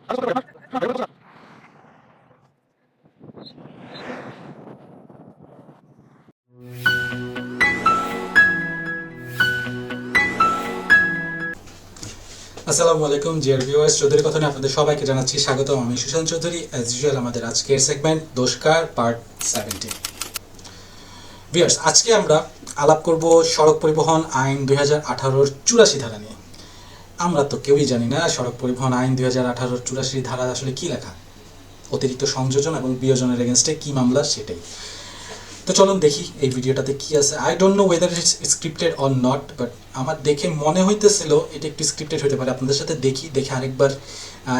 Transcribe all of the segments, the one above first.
আসসালামু আলাইকুম dear viewers, Chowdhury কথা নিয়ে আপনাদের সবাইকে জানাচ্ছি স্বাগত। আমি সুশান্ত চৌধুরী। অ্যাজ ইউজুয়াল আমাদের আজকের সেগমেন্ট দোষকার পার্ট 17। ভিউয়ার্স, আজকে আমরা আলাপ করব সড়ক পরিবহন আইন 2018-র 84 ধারা নিয়ে। আমরা তো কেউই জানি না সড়ক পরিবহন আইন 2018-র 84 ধারা আসলে কী লেখা, অতিরিক্ত সংযোজন এবং বিয়োজনের এগেনস্টে কী মামলা সেটাই। তো চলুন দেখি এই ভিডিওটাতে কি আছে। I don't know whether it's scripted or not, but আমার দেখে মনে হইতেছিল এটা একটু স্ক্রিপ্টেড হতে পারে। আপনাদের সাথে দেখে আরেকবার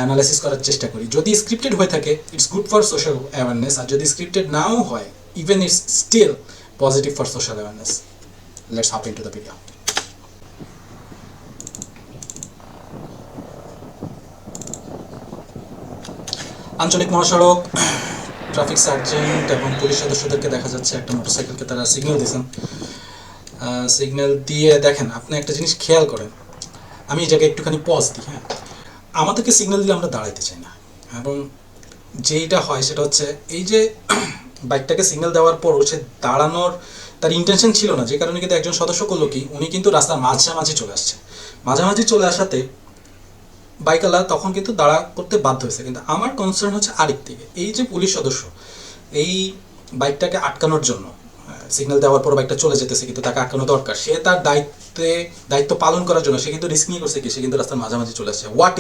অ্যানালাইসিস করার চেষ্টা করি। যদি স্ক্রিপ্টেড হয়ে থাকে it's good for social awareness, আর যদি স্ক্রিপ্টেড নাও হয় even it's still positive for social awareness. Let's hop into the video. আঞ্চলিক মহাসড়ক, ট্রাফিক সার্জেন্ট এবং পুলিশ সদস্যদেরকে দেখা যাচ্ছে একটা মোটরসাইকেলকে তারা সিগন্যাল দিয়েছেন। সিগন্যাল দিয়ে দেখেন, আপনি একটা জিনিস খেয়াল করেন, আমি এই জায়গায় একটুখানি পজ দিই। হ্যাঁ, আমাদেরকে সিগন্যাল দিলে আমরা দাঁড়াইতে চাই না, এবং যেইটা হয় সেটা হচ্ছে এই যে বাইকটাকে সিগন্যাল দেওয়ার পরও সে দাঁড়ানোর তার ইন্টেনশন ছিল না, যে কারণে কিন্তু একজন সদস্য করলো কি, উনি কিন্তু রাস্তার মাঝামাঝি চলে আসছে। মাঝামাঝি চলে আসাতে বাইকওয়ালা তখন কিন্তু দাঁড়া করতে বাধ্য হয়েছে। কিন্তু আমার কনসার্ন হচ্ছে আরেক দিকে, এই যে পুলিশ সদস্য এই বাইকটাকে আটকানোর জন্য সিগন্যাল দেওয়ার পর বাইকটা চলে যেতেছে, কিন্তু তাকে আটকানো দরকার, সে তার দায়িত্ব পালন করার জন্য সে কিন্তু রিস্ক নিয়ে করছে কি, সে কিন্তু রাস্তার মাঝামাঝি চলে আসছে। হোয়াট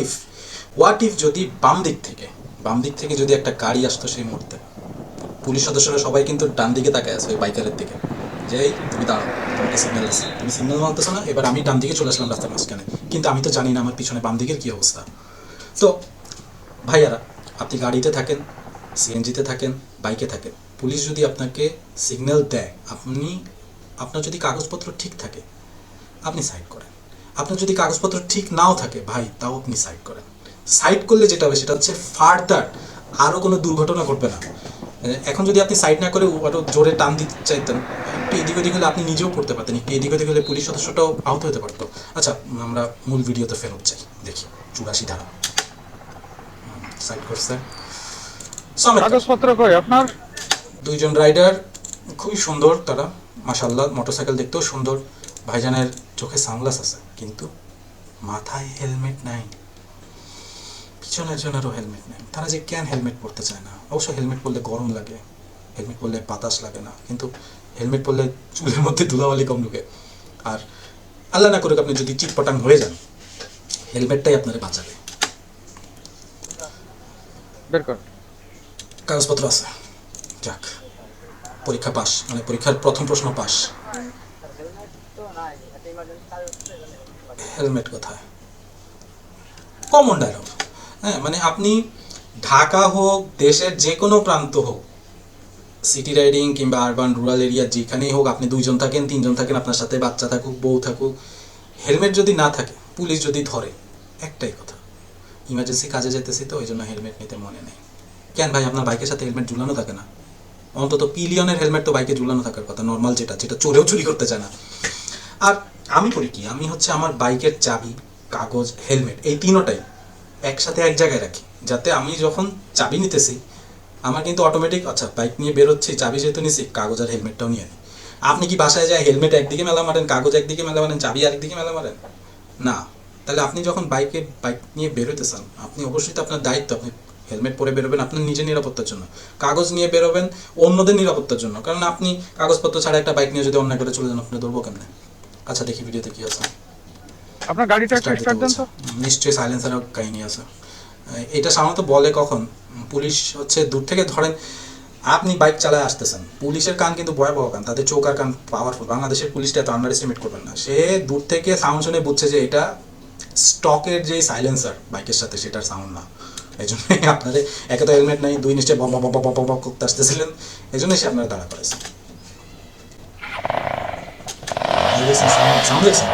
ইফ যদি বাম দিক থেকে যদি একটা গাড়ি আসতো, সেই মুহূর্তে পুলিশ সদস্যরা সবাই কিন্তু ডান দিকে তাকায় আছে ওই বাইকারের দিকে, যে তুমি দাঁড়াও, তোমাকে সিগন্যাল আছে, তুমি সিগন্যাল মানতেছো না, এবার আমি ডান দিকে চলে আসলাম রাস্তার মাঝখানে, কিন্তু আমি তো জানি না আমার পিছনে বাম দিকের কী অবস্থা। তো ভাইয়ারা, আপনি গাড়িতে থাকেন, সিএনজিতে থাকেন, বাইকে থাকেন, পুলিশ যদি আপনাকে সিগন্যাল দেয়, আপনার যদি কাগজপত্র ঠিক থাকে আপনি সাইড করেন। আপনার যদি কাগজপত্র ঠিক নাও থাকে ভাই, তাও আপনি সাইড করেন। সাইড করলে যেটা হবে সেটা হচ্ছে ফার্দার আরও কোনো দুর্ঘটনা ঘটবে না। এখন যদি আপনি সাইড না করে আরও জোরে টান দিতে চাইতেন, একটু এদিক ওদিক হলে আপনি নিজেও পড়তে পারতেন, একটু এদিক ওদিক হলে পুলিশ সদস্যটাও আহত হতে পারতো। আচ্ছা, আমরা মূল ভিডিওতে ফেরত যাই, দেখি 84 ধারা। সাইড করছে, কাগজপত্র কই আপনার? দুইজন রাইডার খুবই সুন্দর, তারা মাশাআল্লাহ, মোটরসাইকেল দেখতেও সুন্দর। ভাইজানের চোখে সানগ্লাস আছে, কিন্তু মাথায় হেলমেট নাই, পিছনের জনেরও হেলমেট নেই। তারা যে কেন হেলমেট পরতে চায় না? অবশ্য হেলমেট পরলে গরম লাগে, হেলমেট পরলে বাতাস লাগে না, কিন্তু হেলমেট পরলে চুলের মধ্যে ধুলাবালি কম ঢুকে। আর আল্লাহ না করুক আপনি যদি চিটপটাং হয়ে যান, হেলমেটটাই আপনারে বাঁচাবে। বের কর। কাগজপত্র আছে, যাক, পরীক্ষা পাস, মানে পরীক্ষার প্রথম প্রশ্ন পাস। হেলমেট কোথায়? Common dialogue. হ্যাঁ, মানে আপনি ঢাকা হোক, দেশের যে কোনো প্রান্ত হোক, সিটি রাইডিং কিংবা আরবান রুরাল এরিয়া যেখানেই হোক, আপনি 2 জন থাকেন, 3 জন থাকেন, আপনার সাথে বাচ্চা থাকুক, বউ থাকুক, হেলমেট যদি না থাকে, পুলিশ যদি ধরে, একটাই কথা, ইমার্জেন্সি কাজে যেতেছি তো ওই জন্য হেলমেট নিতে মনে নেই। কেন ভাই, আপনার বাইকের সাথে হেলমেট ঝুলানো থাকে না? অন্তত পিলিয়নের হেলমেট তো বাইকে ঝুলানো থাকার কথা, নর্মাল যেটা চোরেও চুরি করতে চায় না। আর আমি করি কি, আমি হচ্ছে আমার বাইকের চাবি, কাগজ, হেলমেট, এই তিনোটাই একসাথে এক জায়গায় রাখি, যাতে আমি যখন চাবি নিতেছি আমার কিন্তু অটোমেটিক, আচ্ছা বাইক নিয়ে বেরোচ্ছি, চাবি যেহেতু নিছি, কাগজ আর হেলমেটটাও নিয়ে নিই। আপনি কি বাসায় যায় হেলমেট একদিকে মেলা মারেন, কাগজ একদিকে মেলা মারেন, চাবি আরেকদিকে মেলা মারেন? না। তাহলে আপনি যখন বাইক নিয়ে বেরোতেছেন, আপনি অবশ্যই তো আপনার দায়িত্ব, আপনি হেলমেট পরে বেরোবেন আপনার নিজের নিরাপত্তার জন্য, কাগজ নিয়ে বেরোবেন অন্যদের নিরাপত্তার জন্য। কারণ আপনি কাগজপত্র ছাড়া একটা বাইক নিয়ে যদি অন্যায় করে চলে যান, আপনি ধরবো কেমনে? আচ্ছা, দেখি ভিডিওতে কি আছে। আপনার গাড়িটা একটু স্টার্ট দেন তো। নিশ্চয়ই সাইলেন্সারের কাহিনী আছে। এটা সাধারণত বলে কখন, পুলিশ হচ্ছে দূর থেকে ধরেন আপনি বাইক চালায় আসতেছেন, পুলিশের কান কিন্তু ভয়াবহ কান, তাদের চোখ আর কান পাওয়ারফুল। বাংলাদেশের পুলিশটা এত আন্ডার এস্টিমেট করবেন না। সে দূর থেকে সাউন্ড শুনে বুঝছে যে এটা স্টকের যে সাইলেন্সার বাইকের সাথে, সেটার সাউন্ড না। এই জন্যই আপনাদের একে তো হেলমেট নাই, 2 নিশ্চয়ই বক বক বক বক করতে আসতেছিলেন, এই জন্যই সে আপনারা দাঁড়া করেছে। সাউন্ড দেখছেন?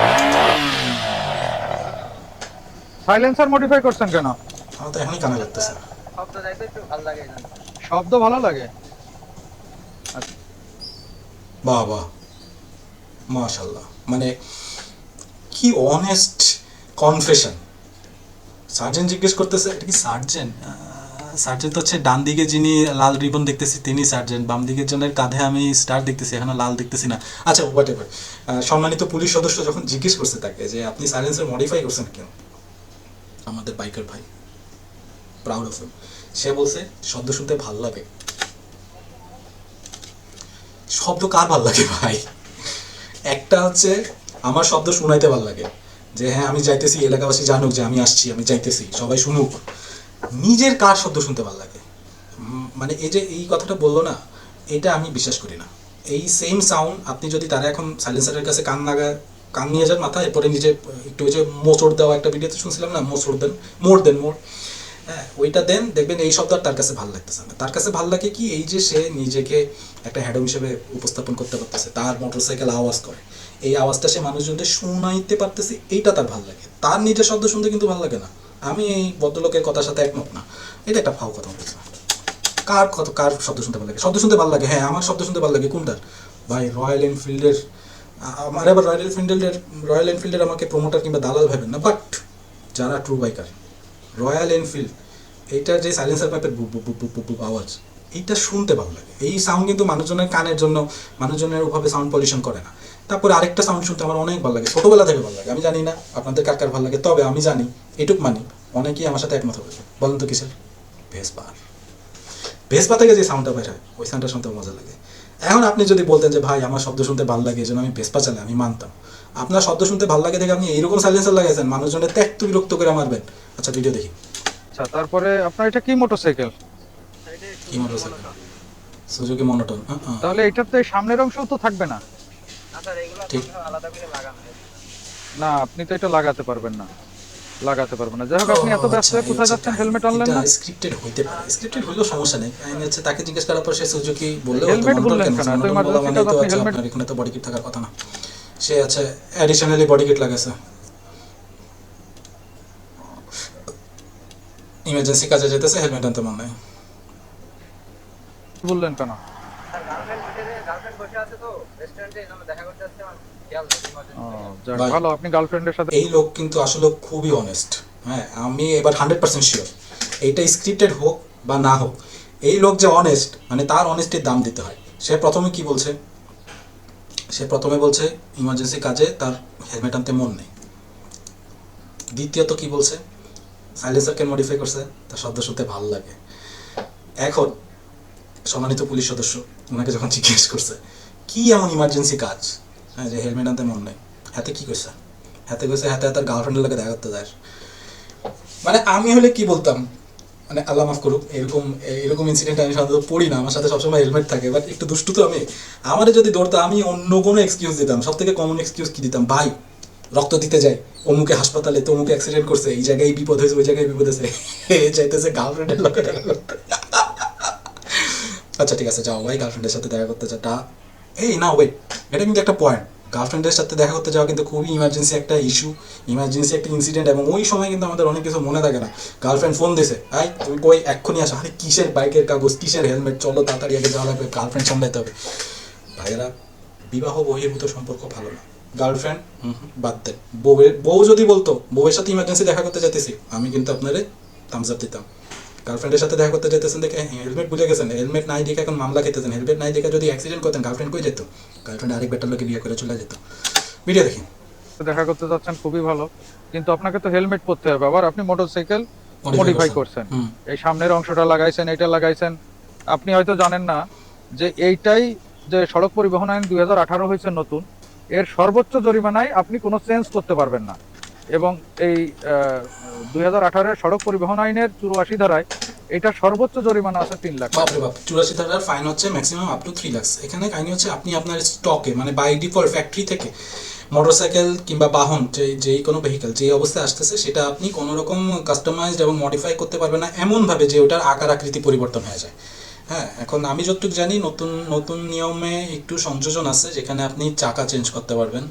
সাইলেন্সার মডিফাই করছেন কেন? আমার তো এখনই কানে লাগতেছে। শব্দ ভালো লাগে। বাহ বাহ, মাশাআল্লাহ, মানে কি অনেস্ট কনফেশন। সার্জেন্ট জিজ্ঞেস করতেছে এটা কি সার্জেন্ট? সার্জেন্ট তো হচ্ছে ডান দিকে যিনি লাল রিবন দেখতেছি তিনি সার্জেন্ট, বাম দিকের জনের কাঁধে আমি স্টার দেখতেছি, এখানে লাল দেখতেছি না। আচ্ছা হোয়াট এভার। সম্মানিত পুলিশ সদস্য যখন জিজ্ঞেস করছে তাকে যে আপনি সাইলেন্সার মডিফাই করছেন কেন, আমাদের বাইকার ভাই প্রাউড অফ হিম, সে বলছে শব্দ শুনতে ভাল লাগে। শব্দ কার ভাল লাগে ভাই? একটা হচ্ছে আমার শব্দ শুনাইতে ভাল লাগে, যে হ্যাঁ আমি যাইতেছি, এলাকাবাসী জানুক যে আমি আসছি, আমি যাইতেছি, সবাই শুনুক। নিজের কার শব্দ শুনতে ভাল লাগে? মানে এই যে এই কথাটা বললো না, এটা আমি বিশ্বাস করি না। এই সেম সাউন্ড আপনি যদি তারা এখন সাইলেন্সারের কাছে কান নিয়ে যান মাথা, এরপরে নিজে একটু ওই যে মোচড় দেওয়া একটা ভিডিওতে শুনছিলাম না, মোচড় দেন, মোড় দেন, মোড়, হ্যাঁ ওইটা দেন, দেখবেন এই শব্দ আর তার কাছে ভালো লাগতেছে না। তার কাছে ভালো লাগে কি, এই যে সে নিজেকে একটা হ্যাডম হিসেবে উপস্থাপন করতে পারতেছে, তার মোটরসাইকেল আওয়াজ করে, এই আওয়াজটা সে মানুষজনদের শোনাইতে পারতেছে, এইটা তার ভালো লাগে। তার নিজের শব্দ শুনতে কিন্তু ভালো লাগে না। আমি এই ভদ্রলোকের কথার সাথে একমত না, এটা একটা ফাও কথা বলছে। কার শব্দ শুনতে ভালো লাগে? শব্দ শুনতে ভালো লাগে, হ্যাঁ আমার শব্দ শুনতে ভালো লাগে কোনটার ভাই? রয়্যাল এনফিল্ডের। আমার আবার রয়্যাল এনফিল্ডের আমাকে প্রমোটার কিংবা দালাল ভাবেন না, বাট যারা ট্রু বাইকার, রয়্যাল এনফিল্ড এইটার যে সাইলেন্সার পাইপের বুক বুক বুক বুক বুক বুক আওয়াজ, এইটা শুনতে ভালো লাগে। এই সাউন্ড কিন্তু মানুষজনের কানের জন্য, মানুষজনের ওভাবে সাউন্ড পলিউশন করে না। তারপরে আরেকটা সাউন্ড শুনতে আমার অনেক ভালো লাগে, ছোটোবেলা থেকে ভালো লাগে। আমি জানি না আপনাদের কার কার ভালো লাগে, তবে আমি জানি এটুক মানি, অনেকেই আমার সাথে একমত হবে। বলেন তো কিসের? ভেসপার। ভেসপা থেকে যে সাউন্ডটা বের হয়, ওই সাউন্ডটা শুনতে মজা লাগে। এখন আপনি যদি বলতেন যে ভাই আমার শব্দ শুনতে ভালো লাগে এই জন্য আমি ভেসপা চালাই, আমি মানতাম। আপনার শব্দ শুনতে ভালো লাগে দেখে আপনি এইরকম সাইলেন্সার লাগাইছেন, মানুষজনের ত্যাক্ত বিরক্ত করে মারবেন। আচ্ছা ভিডিও দেখি। আচ্ছা, তারপরে আপনার এটা কি মোটরসাইকেল? কি মোটরসাইকেল? Suzuki monotone. তাহলে এটার তো এই সামনের অংশও তো থাকবে না। ঠিক। না, আপনি তো এটা লাগাতে পারবেন না, যাই হোক, আপনি এত ব্যস্ত হয়ে কোথায় যাচ্ছেন? হেলমেট আনলেন না? স্ক্রিপ্টেড হইতে পারে, স্ক্রিপ্টেড হইলেও সমস্যা নেই। আমি হচ্ছে তাকে জিজ্ঞেস করার পর সে সুজুকি বললেও হতো হেলমেট মনোটন বললেন কেন, কেন? এত মনোটন বলা ইমার্জেন্সি মানে কাজ তো আপনি আছে হেলমেট। আপনার এখানে তো বডি কিট থাকার কথা না। সে আছে অ্যাডিশনালি বডি কিট লাগাইছে। ইমার্জেন্সি কাজে যেতেছে, হেলমেট আনতে মনে নাই। বললেন কেন? ও, যাক ভাই, ভালো, আপনি গার্লফ্রেন্ডের সাথে। এই লোক কিন্তু আসলে খুবই অনেস্ট। হ্যাঁ আমি এবার 100% শিওর, এইটা স্ক্রিপ্টেড হোক বা না হোক, এই লোক যে অনেস্ট, মানে তার অনেস্টির দাম দিতে হয়। সে প্রথমে কি বলছে? সে প্রথমে বলছে ইমার্জেন্সি কাজে তার হেলমেট আনতে মন নেই। দ্বিতীয়ত কি বলছে? সাইলেন্সারকে মডিফাই করছে, তার শব্দ শুনতে ভালো লাগে। এখন সম্মানিত পুলিশ সদস্য ওনাকে যখন জিজ্ঞেস করছে কি এমন ইমার্জেন্সি কাজ, হ্যাঁ যে হেলমেট আনতে মন নেই, হাতে কি কইছে? হাতে কইছে হাতে তার গার্লফ্রেন্ডের লাগে দেখা করতে যায়। মানে আমি হলে কি বলতাম, মানে আল্লাহ মাফ করুক, এরকম এরকম ইনসিডেন্ট আমি সাধারণত পড়ি না, আমার সাথে সবসময় হেলমেট থাকে, বাট একটু দুষ্টু তো আমি। আমারে যদি ধরতো আমি অন্য কোনো এক্সকিউজ দিতাম। সব থেকে কমন এক্সকিউজ কি দিতাম? ভাই রক্ত দিতে যাই, অমুকে হাসপাতালে, তো অমুকে অ্যাক্সিডেন্ট করছে, এই জায়গায় বিপদ হয়েছে, ওই জায়গায় বিপদ হয়েছে, চাইতেছে গার্লফ্রেন্ডের লোকে দেখা করতে। আচ্ছা ঠিক আছে যাও ভাই, গার্লফ্রেন্ডের সাথে দেখা করতে চাটা, এই না ওয়েট, এটা কিন্তু একটা পয়েন্ট। গার্লফ্রেন্ডের সাথে দেখা করতে যাওয়া কিন্তু খুবই ইমার্জেন্সি একটা ইস্যু, ইমার্জেন্সি একটা ইনসিডেন্ট, এবং ওই সময় কিন্তু আমাদের অনেক কিছু মনে থাকে না। গার্লফ্রেন্ড ফোন দিছে, আই তুমি কই এক্ষুনি আসো, আরে কিসের বাইকের কাগজ, কিসের হেলমেট, চলো তাড়াতাড়ি আগে যাওয়া লাগবে, গার্লফ্রেন্ড সামলাইতে হবে। ভাইয়েরা, বিবাহ বহির্ভূত সম্পর্ক ভালো না। গার্লফ্রেন্ড বাদ দেন, বউ যদি বলতো বউয়ের সাথে ইমার্জেন্সি দেখা করতে যেতেছি, আমি কিন্তু আপনারে থামস আপ দিতাম। গার্লফ্রেন্ডের সাথে দেখা করতে যেতেছেন দেখে হেলমেট বুঝে গেছেন, হেলমেট নাই দেখে এখন মামলা খেতেছেন, হেলমেট নাই দেখে যদি অ্যাক্সিডেন্ট করতেন গার্লফ্রেন্ড কই যেত? গার্লফ্রেন্ড আরেক বেটার লোকে বিয়ে করে চলে যেত। ভিডিও দেখি। দেখা করতে যাচ্ছেন, খুবই ভালো, কিন্তু আপনাকে তো হেলমেট পরতে হবে। আবার আপনি মোটরসাইকেল মডিফাই করছেন, এই সামনের অংশটা লাগাইছেন, এটা লাগাইছেন। আপনি হয়তো জানেন না যে এইটাই, যে সড়ক পরিবহন আইন 2018 হয়েছে নতুন, এর সর্বোচ্চ জরিমানায় আপনি কোনো চেঞ্জ করতে পারবেন না। এবং এই 2018 এর সড়ক পরিবহন আইনের 84 ধারায় এটা সর্বোচ্চ জরিমানা আছে 3 লাখ। বাপরে বাপ, 84 টাকার ফাইন হচ্ছে ম্যাক্সিমাম আপ টু 3 লাখ। এখানে কাহিনী হচ্ছে আপনি আপনার স্টকে, মানে বাই ডিফল্ট ফ্যাক্টরি থেকে মোটরসাইকেল কিংবা বাহন, যেই কোনো ভেহিকেল যে অবস্থায় আসতেছে সেটা আপনি কোনো রকম কাস্টমাইজড এবং মডিফাই করতে পারবেন না এমনভাবে যে ওটার আকার আকৃতি পরিবর্তন হয়ে যায়। হ্যাঁ এখন আমি যতটুকু জানি নতুন নতুন নিয়মে একটু সংযোজন আছে, যেখানে আপনি চাকা চেঞ্জ করতে পারবেন,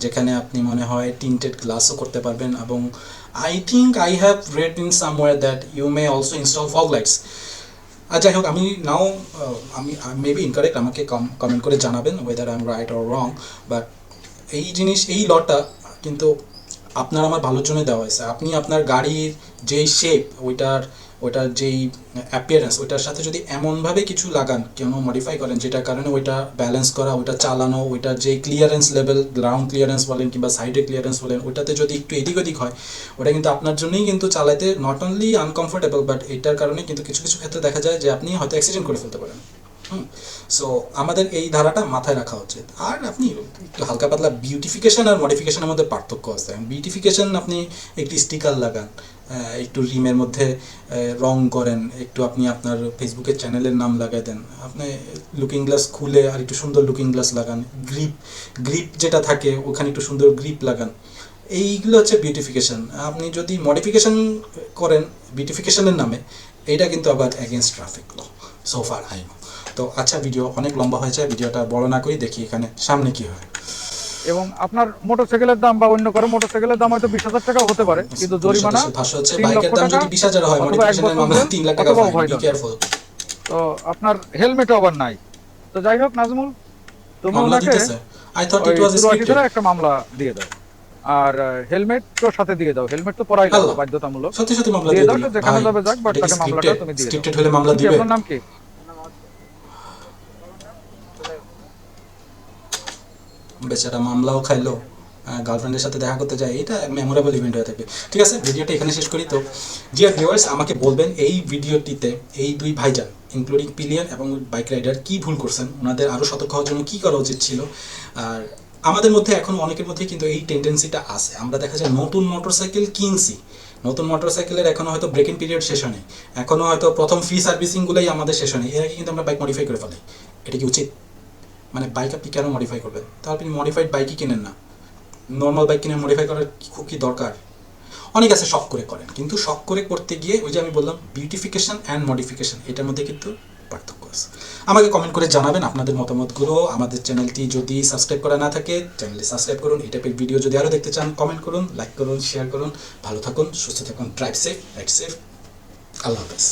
যেখানে আপনি মনে হয় টিন্টেড গ্লাসও করতে পারবেন, এবং I think I have read in somewhere that you may also install fog lights. আর যাই হোক, আমি নাও আমি মেবি ইনকারেক্ট, আমাকে কমেন্ট করে জানাবেন weather I am right or wrong, but এই জিনিস, এই লটা কিন্তু আপনার আমার ভালোর জন্য দেওয়া হয়েছে। আপনি আপনার গাড়ির যেই শেপ ওইটার যেই অ্যাপিয়ারেন্স ওইটার সাথে যদি এমনভাবে কিছু লাগান, কেন মডিফাই করেন যেটার কারণে ওইটা ব্যালেন্স করা, ওইটা চালানো, ওইটার যে ক্লিয়ারেন্স লেভেল, গ্রাউন্ড ক্লিয়ারেন্স বলেন কিংবা সাইডে ক্লিয়ারেন্স বলেন, ওইটাতে যদি একটু এদিক ওদিক হয়, ওটা কিন্তু আপনার জন্যই কিন্তু চালাতে নট অনলি আনকমফোর্টেবল, বাট এটার কারণে কিন্তু কিছু কিছু ক্ষেত্রে দেখা যায় যে আপনি হয়তো অ্যাক্সিডেন্ট করে ফেলতে পারেন। সো আমাদের এই ধারাটা মাথায় রাখা উচিত। আর আপনি একটু হালকা পাতলা বিউটিফিকেশন আর মডিফিকেশনের মধ্যে পার্থক্য আছে। বিউটিফিকেশন আপনি একটি স্টিকার লাগান, একটু রিমের মধ্যে রং করেন, একটু আপনি আপনার ফেসবুকের চ্যানেলের নাম লাগাই দেন, আপনি লুকিং গ্লাস খুলে আর একটু সুন্দর লুকিং গ্লাস লাগান, গ্রিপ যেটা থাকে ওখানে একটু সুন্দর গ্রিপ লাগান, এইগুলো হচ্ছে বিউটিফিকেশন। আপনি যদি মডিফিকেশন করেন বিউটিফিকেশনের নামে, এটা কিন্তু আবার against traffic law, so far I know. তো আচ্ছা, ভিডিও অনেক লম্বা হয়েছে, ভিডিওটা বড় না করি, দেখি এখানে সামনে কি হয়। এবং আপনার মোটরসাইকেলের দাম বা অন্য কারো মোটরসাইকেলের দাম হয়তো 20,000 টাকাও হতে পারে, কিন্তু জরিমানা ভাষ্য হচ্ছে 3 বাইকের লক্ষ দাম টাকা যদি 20,000 হয়, অথবা 1 মডিফিকেশনের বছর মামলা জেল 3 লাখ টাকা অথবা ফাইন, উভয় বি দণ্ড। কেয়ারফুল। তো আপনার হেলমেটও আবার নাই। তো যাই হোক নাজমুল, তুমি মামলা ওনাকে দিতেছে, আই থট ওই ইট ওয়াজ 84 স্ক্রিপ্টেড। ধারা একটা মামলা দিয়ে দাও, আর হেলমেট তো সাথে দিয়ে দাও, হেলমেট তো পরাই লাগবে আল্লাহ, বাধ্যতামূলক। সত্যি সত্যি মামলা দিয়ে দিয়ে দাও, দিল সে যেখানে ভাই। যাবে যাক, বাট এটা কি তাকে মামলাটা স্ক্রিপ্টেড? তুমি দিয়ে দাও। স্ক্রিপ্টেড হলে মামলা কি দিবে? আপনার নাম কি? বেচারা মামলাও খাইলো, গার্লফ্রেন্ডের সাথে দেখা করতে যায়, এটা মেমোরেবল ইভেন্ট হয়ে থাকবে। ঠিক আছে, ভিডিওটা এখানে শেষ করি। তো ডিয়ার ভিউয়ার্স, আমাকে বলবেন এই ভিডিওটিতে এই দুই ভাইজান ইনক্লুডিং পিলিয়ন এবং বাইক রাইডার কি ভুল করছেন, ওনাদের আরও সতর্ক হওয়ার জন্য কী করা উচিত ছিল। আর আমাদের মধ্যে এখন অনেকের মধ্যে কিন্তু এই টেন্ডেন্সিটা আছে, আমরা দেখা যায় নতুন মোটরসাইকেল কিনছি, নতুন মোটরসাইকেলের এখনও হয়তো ব্রেকিং পিরিয়ড শেষ হয়নি, এখনও হয়তো প্রথম ফ্রি সার্ভিসিংগুলোই আমাদের শেষ হয়নি, এর আগে কিন্তু আমরা বাইক মডিফাই করে ফেলি। এটা কি উচিত? মানে বাইক আপনি কেন মডিফাই করবেন? তা আপনি মডিফাইড বাইকই কিনেন না, নর্মাল বাইক কিনে মডিফাই করার খুব কি দরকার? অনেক আছে শখ করে করেন, কিন্তু শখ করে করতে গিয়ে ওই যে আমি বললাম বিউটিফিকেশন অ্যান্ড মডিফিকেশন, এটার মধ্যে কিন্তু পার্থক্য আছে। আমাকে কমেন্ট করে জানাবেন আপনাদের মতামতগুলো। আমাদের চ্যানেলটি যদি সাবস্ক্রাইব করা না থাকে, চ্যানেলটি সাবস্ক্রাইব করুন। এই টাইপের ভিডিও যদি আরও দেখতে চান, কমেন্ট করুন, লাইক করুন, শেয়ার করুন। ভালো থাকুন, সুস্থ থাকুন, ড্রাইভ সেফ, রাইড সেফ। আল্লাহ হাফেজ।